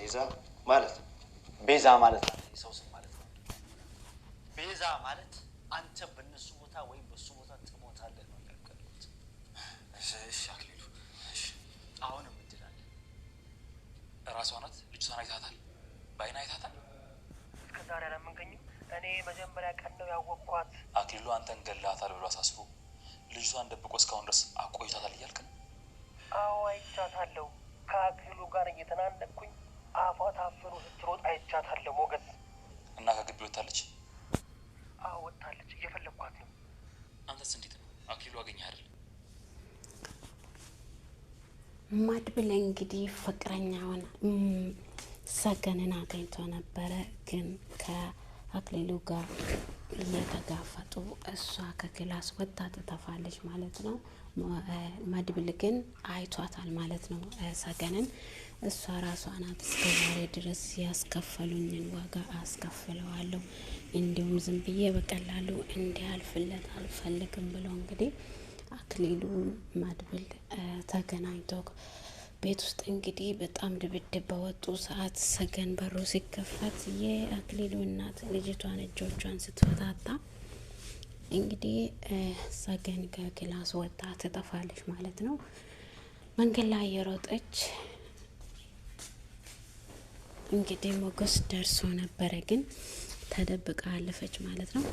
ቤዛ ማለት ነው የሰው ስም ማለት ነው ቤዛ ማለት አንተ በእነሱ ቦታ ወይም በሱ ቦታ ትሞታለህ ነው ያልከሉት እሺ አክሊሉ እሺ አሁንም እንትላለ ራሷ ናት ልጅቷን አይታታል ባይና አይታታል እስከዛሬ አላመንከኝም እኔ መጀመሪያ ቀን ነው ያወቅኳት አክሊሉ አንተን ገላታል ብሎ አሳስቦ ልጅቷን ደብቆ እስካሁን ድረስ አቆይታታል እያልክ ነው አዎ አይቻታለሁ ከአክሊሉ ጋር እየተናነቅኩኝ አፏ ታፍኖ ስትሮጥ አይቻታለሁ ሞገስ እና ከግቢ ወጣለች አዎ ወጣለች እየፈለኳት ነው አንተስ እንዴት ነው አክሊሉ አገኘህ አይደል ማድብል እንግዲህ ፍቅረኛውን ሰገንን አገኝቶ ነበረ ግን ከአክሊሉ ጋር እየተጋፈጡ እሷ ከክላስ ወጣ ትተፋለች ማለት ነው ማድብል ግን አይቷታል ማለት ነው ሰገንን እሷ ራሷ ናት እስከ ዛሬ ድረስ ያስከፈሉኝን ዋጋ አስከፍለዋለሁ እንዲሁም ዝም ብዬ በቀላሉ እንዲያልፍለት አልፈልግም ብሎ እንግዲህ አክሊሉ ማድብል ተገናኝቶ ቤት ውስጥ እንግዲህ በጣም ድብድብ በወጡ ሰዓት ሰገን በሩ ሲከፈት የአክሊሉ እናት ልጅቷን እጆቿን ስትፈታታ እንግዲህ ሰገን ከክላስ ወጣ ትጠፋለች ማለት ነው መንገድ ላይ የሮጠች እንግዲህ ሞገስ ደርሶ ነበረ ግን ተደብቃ አለፈች ማለት ነው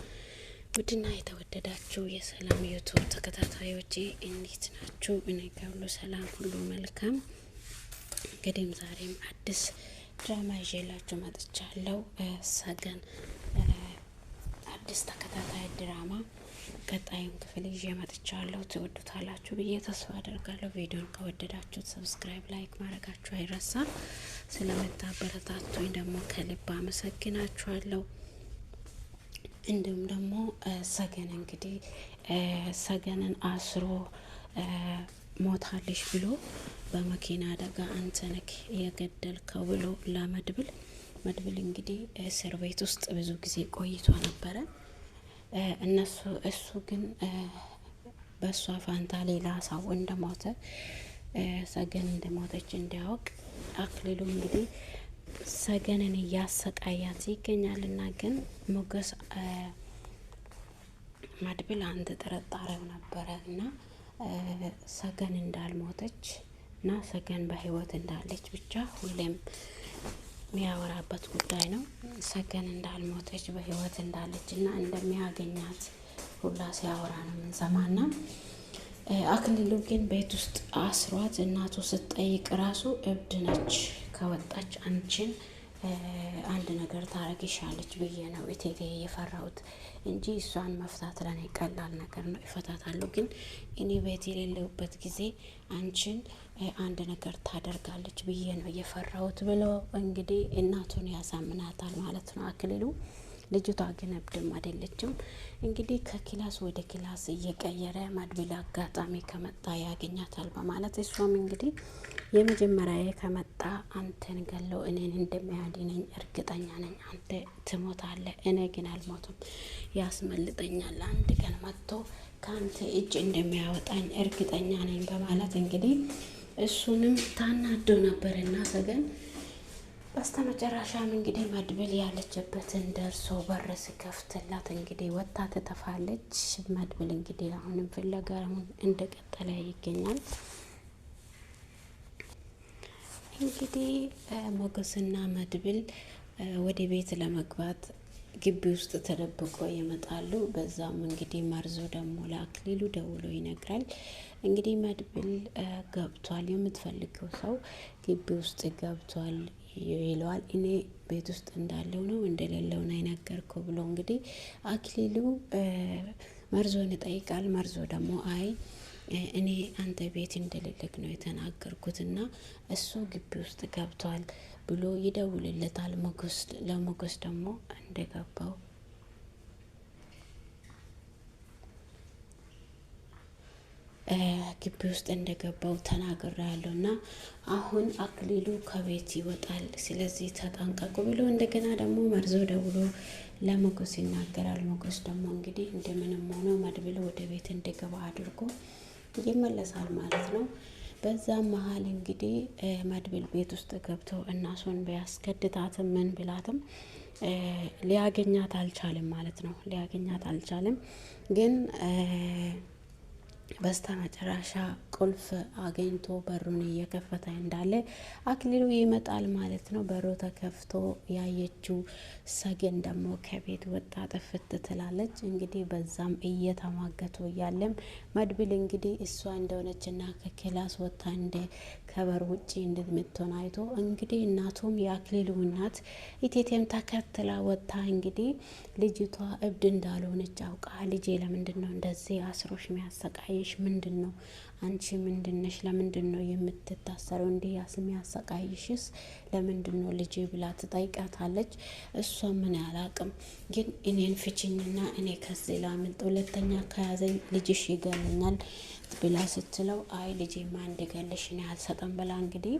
ውድና የተወደዳችሁ የሰላም ዩቱብ ተከታታዮቼ እንዴት ናችሁ? እኔ ጋር ሁሉ ሰላም ሁሉ መልካም። እንግዲህ ዛሬም አዲስ ድራማ ይዤላችሁ መጥቻለሁ። ሰገን አዲስ ተከታታይ ድራማ ቀጣዩን ክፍል ይዤ መጥቻለሁ። ትወዱታላችሁ ብዬ ተስፋ አደርጋለሁ። ቪዲዮን ከወደዳችሁት ሰብስክራይብ፣ ላይክ ማድረጋችሁ አይረሳ። ስለምታበረታቱኝ ደግሞ ከልብ አመሰግናችኋለሁ። እንዲሁም ደግሞ ሰገን እንግዲህ ሰገንን አስሮ ሞታለሽ ብሎ በመኪና አደጋ አንተ ነህ የገደልከው ብሎ ለመድብል እንግዲህ እስር ቤት ውስጥ ብዙ ጊዜ ቆይቶ ነበረ። እሱ ግን በእሷ ፋንታ ሌላ ሰው እንደሞተ ሰገን እንደሞተች እንዲያውቅ አክሊሉ እንግዲህ ሰገንን እያሰቃያት ይገኛልና ግን ሞገስ መድብል አንድ ጥርጣሬው ነበረ እና ሰገን እንዳልሞተች እና ሰገን በህይወት እንዳለች ብቻ ሁሌም የሚያወራበት ጉዳይ ነው። ሰገን እንዳልሞተች በህይወት እንዳለች እና እንደሚያገኛት ሁላ ሲያወራ ነው የምንሰማና አክሊሉ ግን ቤት ውስጥ አስሯት እናቱ ስትጠይቅ ራሱ እብድ ነች ከወጣች አንቺን አንድ ነገር ታረግሻለች ብዬ ነው እቴጌ የፈራሁት እንጂ እሷን መፍታት ለኔ ቀላል ነገር ነው፣ ይፈታታለሁ። ግን እኔ ቤት የሌለውበት ጊዜ አንቺን አንድ ነገር ታደርጋለች ብዬ ነው የፈራሁት ብሎ እንግዲህ እናቱን ያሳምናታል ማለት ነው አክሊሉ። ልጅቷ ግን እብድም አይደለችም። እንግዲህ ከክላስ ወደ ክላስ እየቀየረ መድብል አጋጣሚ ከመጣ ያገኛታል በማለት እሷም እንግዲህ የመጀመሪያ ከመጣ አንተን ገለው እኔን እንደሚያድነኝ እርግጠኛ ነኝ፣ አንተ ትሞታለህ፣ እኔ ግን አልሞትም፣ ያስመልጠኛል፣ አንድ ቀን መጥቶ ከአንተ እጅ እንደሚያወጣኝ እርግጠኛ ነኝ በማለት እንግዲህ እሱንም ታናዶ ነበርና ሰገን በስተመጨረሻም እንግዲህ መድብል ያለችበትን ደርሶ በር ሲከፍትላት እንግዲህ ወጣ ትተፋለች። መድብል እንግዲህ አሁንም ፍለጋውን እንደቀጠለ ይገኛል። እንግዲህ ሞገስና መድብል ወደ ቤት ለመግባት ግቢ ውስጥ ተደብቆ ይመጣሉ። በዛም እንግዲህ መርዞ ደግሞ ለአክሊሉ ደውሎ ይነግራል። እንግዲህ መድብል ገብቷል፣ የምትፈልገው ሰው ግቢ ውስጥ ገብቷል ይለዋል። እኔ ቤት ውስጥ እንዳለው ነው እንደሌለው ነው የነገርከው ብሎ እንግዲህ አክሊሉ መርዞን ይጠይቃል። መርዞ ደግሞ አይ እኔ አንተ ቤት እንደሌለክ ነው የተናገርኩትና እሱ ግቢ ውስጥ ገብቷል ብሎ ይደውልለታል። ለሞገስ ደግሞ እንደገባው ግቢ ውስጥ እንደገባው ተናግሬያለሁ እና አሁን አክሊሉ ከቤት ይወጣል፣ ስለዚህ ተጠንቀቁ ብሎ እንደገና ደግሞ መርዞ ደውሎ ለሞገስ ይናገራል። ሞገስ ደግሞ እንግዲህ እንደምንም ሆኖ መድብል ወደ ቤት እንደገባ አድርጎ ይመለሳል ማለት ነው። በዛም መሀል እንግዲህ መድብል ቤት ውስጥ ገብቶ እናሱን ቢያስገድዳትም ምን ብላትም ሊያገኛት አልቻለም ማለት ነው። ሊያገኛት አልቻለም ግን በስተ መጨረሻ ቁልፍ አገኝቶ በሩን እየከፈተ እንዳለ አክሊሉ ይመጣል ማለት ነው። በሩ ተከፍቶ ያየችው ሰገን ደግሞ ከቤት ወጣ ጥፍት ትላለች። እንግዲህ በዛም እየተሟገቱ እያለም መድብል እንግዲህ እሷ እንደሆነችና ከክላስ ወጥታ እንደ ከበር ውጪ እንደምትሆን አይቶ እንግዲህ እናቱም የአክሊሉ እናት ኢቴቴም ተከትላ ወጥታ እንግዲህ ልጅቷ እብድ እንዳልሆነች አውቃ ልጄ ለምንድን ነው እንደዚህ አስሮሽ የሚያሰቃይሽ? ምንድን ነው አንቺ ምንድነሽ? ለምንድን ነው የምትታሰረው? እንዲህ የሚያሰቃይሽስ ለምንድን ነው ልጄ ብላ ትጠይቃታለች። እሷ ምን ያላቅም ግን እኔን ፍቺኝና እኔ ከዚህ ላምልጥ፣ ሁለተኛ ከያዘኝ ልጅሽ ይገለኛል ብላ ስትለው አይ ልጄማ እንድገልሽ እኔ አልሰጠም ብላ እንግዲህ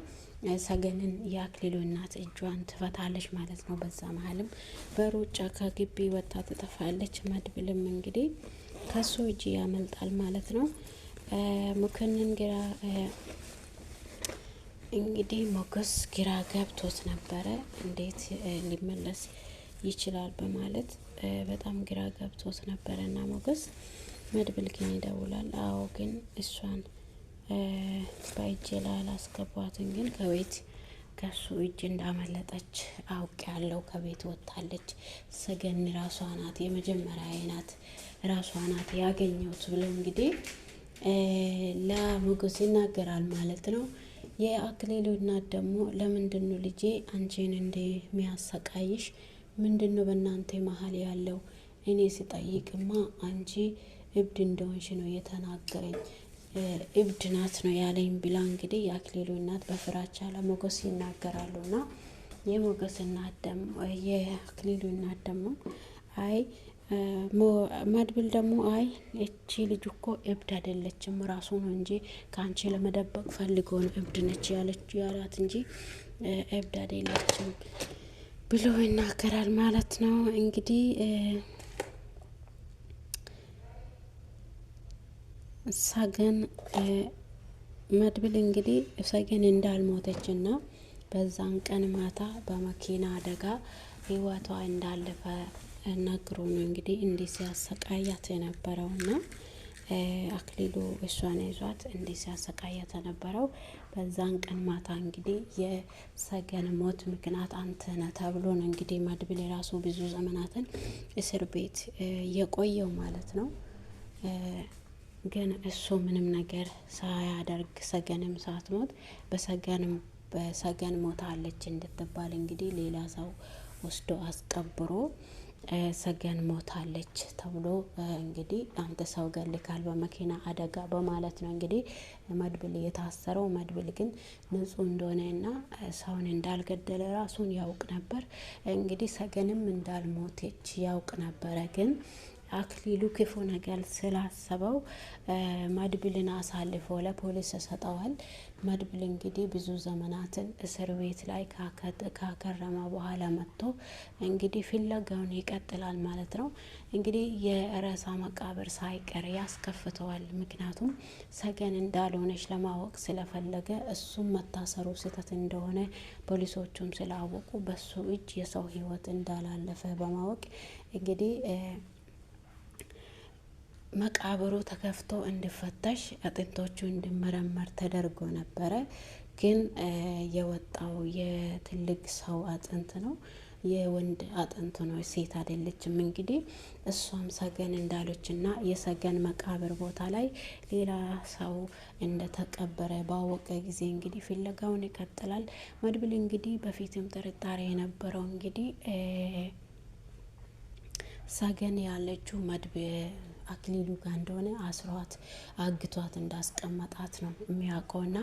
ሰገንን የአክሊሉ እናት እጇን ትፈታለች ማለት ነው። በዛ መሀልም በሩጫ ከግቢ ወጣ ትጠፋለች። መድብልም እንግዲህ ከሱ እጅ ያመልጣል ማለት ነው። መኮንን ግራ እንግዲህ ሞገስ ግራ ገብቶት ነበረ፣ እንዴት ሊመለስ ይችላል በማለት በጣም ግራ ገብቶት ነበረ እና ሞገስ መድብል ግን ይደውላል። አዎ ግን እሷን በእጅ ላይ አላስገቧትን፣ ግን ከቤት ከሱ እጅ እንዳመለጠች አውቅ ያለው ከቤት ወጥታለች። ሰገን ራሷ ናት የመጀመሪያ አይናት ራሷ ናት ያገኘሁት ብሎ እንግዲህ ለሞገስ ይናገራል ማለት ነው። የአክሊሉ እናት ደግሞ ለምንድን ነው ልጄ አንቺን እንደሚያሰቃይሽ? ምንድን ነው በእናንተ መሀል ያለው? እኔ ስጠይቅማ አንቺ እብድ እንደሆንሽ ነው የተናገረኝ፣ እብድ ናት ነው ያለኝ ብላ እንግዲህ የአክሊሉ እናት በፍራቻ ለሞገስ ይናገራሉና የሞገስ እናት ደግሞ የአክሊሉ እናት ደግሞ አይ መድብል ደግሞ አይ እቺ ልጅ እኮ እብድ አይደለችም ራሱ ነው እንጂ ከአንቺ ለመደበቅ ፈልጎ ነው እብድ ነች ያላት እንጂ እብድ አይደለችም ብሎ ይናገራል ማለት ነው። እንግዲህ ሰገን መድብል እንግዲህ ሰገን እንዳልሞተች እና በዛን ቀን ማታ በመኪና አደጋ ህይወቷ እንዳለፈ ነግሮ ነው እንግዲህ እንዲህ ሲያሰቃያት የነበረው እና አክሊሉ እሷን ይዟት እንዲህ ሲያሰቃያት የነበረው በዛን ቀን ማታ እንግዲህ የሰገን ሞት ምክንያት አንተ ነህ ተብሎ ነው እንግዲህ መድብል የራሱ ብዙ ዘመናትን እስር ቤት የቆየው ማለት ነው። ግን እሱ ምንም ነገር ሳያደርግ ሰገንም ሳትሞት በሰገን ሞታለች እንድትባል እንግዲህ ሌላ ሰው ወስዶ አስቀብሮ ሰገን ሞታለች ተብሎ እንግዲህ አንተ ሰው ገልካል በመኪና አደጋ በማለት ነው እንግዲህ መድብል የታሰረው። መድብል ግን ንጹህ እንደሆነና ሰውን እንዳልገደለ ራሱን ያውቅ ነበር። እንግዲህ ሰገንም እንዳልሞተች ያውቅ ነበረ። ግን አክሊሉ ክፉ ነገር ስላሰበው መድብልን አሳልፎ ለፖሊስ ሰጠዋል። መድብል እንግዲህ ብዙ ዘመናትን እስር ቤት ላይ ካከረመ በኋላ መጥቶ እንግዲህ ፍለጋውን ይቀጥላል ማለት ነው። እንግዲህ የሬሳ መቃብር ሳይቀር ያስከፍተዋል። ምክንያቱም ሰገን እንዳልሆነች ለማወቅ ስለፈለገ እሱም መታሰሩ ስህተት እንደሆነ ፖሊሶቹም ስላወቁ በሱ እጅ የሰው ሕይወት እንዳላለፈ በማወቅ እንግዲህ መቃብሩ ተከፍቶ እንዲፈተሽ አጥንቶቹ እንዲመረመር ተደርጎ ነበረ። ግን የወጣው የትልቅ ሰው አጥንት ነው፣ የወንድ አጥንት ነው፣ ሴት አይደለችም። እንግዲህ እሷም ሰገን እንዳለችና የሰገን መቃብር ቦታ ላይ ሌላ ሰው እንደተቀበረ ባወቀ ጊዜ እንግዲህ ፍለጋውን ይቀጥላል። መድብል እንግዲህ በፊትም ጥርጣሬ የነበረው እንግዲህ ሰገን ያለችው አክሊሉ ጋር እንደሆነ አስሯት አግቷት እንዳስቀመጣት ነው የሚያውቀውና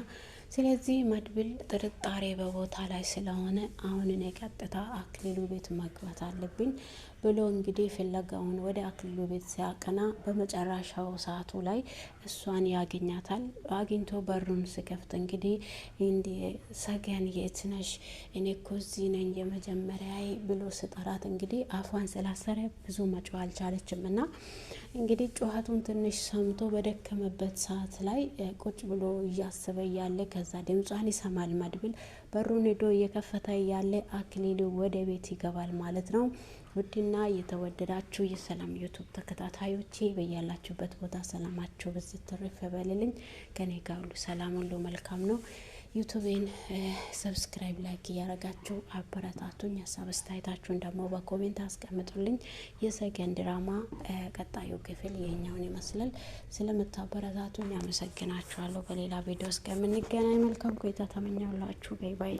ስለዚህ መድብል ጥርጣሬ በቦታ ላይ ስለሆነ አሁን እኔ ቀጥታ አክሊሉ ቤት መግባት አለብኝ ብሎ እንግዲህ ፍለጋውን ወደ አክሊሉ ቤት ሲያቀና በመጨረሻው ሰዓቱ ላይ እሷን ያገኛታል። አግኝቶ በሩን ስከፍት እንግዲህ ሰገን የት ነሽ? እኔ እኮ እዚህ ነኝ የመጀመሪያዬ ብሎ ስጠራት እንግዲህ አፏን ስላሰረ ብዙ መጮህ አልቻለችም እና እንግዲህ ጩኸቱን ትንሽ ሰምቶ በደከመበት ሰዓት ላይ ቁጭ ብሎ እያሰበ ያለ ከዛ ድምጿን ይሰማል መድብል። በሩን ሄዶ እየከፈተ ያለ አክሊሉ ወደ ቤት ይገባል ማለት ነው። ውድና የተወደዳችሁ የሰላም ዩቱብ ተከታታዮቼ በያላችሁበት ቦታ ሰላማችሁ ብዝት ትርፍ በልልኝ። ከኔ ጋር ሁሉ ሰላም ሁሉ መልካም ነው። ዩቱቤን ሰብስክራይብ ላይክ እያረጋችሁ አበረታቱኝ። ሀሳብ አስተያየታችሁን ደግሞ በኮሜንት አስቀምጡልኝ። የሰገን ድራማ ቀጣዩ ክፍል ይሄኛውን ይመስላል። ስለምታበረታቱኝ አመሰግናችኋለሁ። በሌላ ቪዲዮ እስከምንገናኝ መልካም ቆይታ ተመኛላችሁ። ባይ ባይ።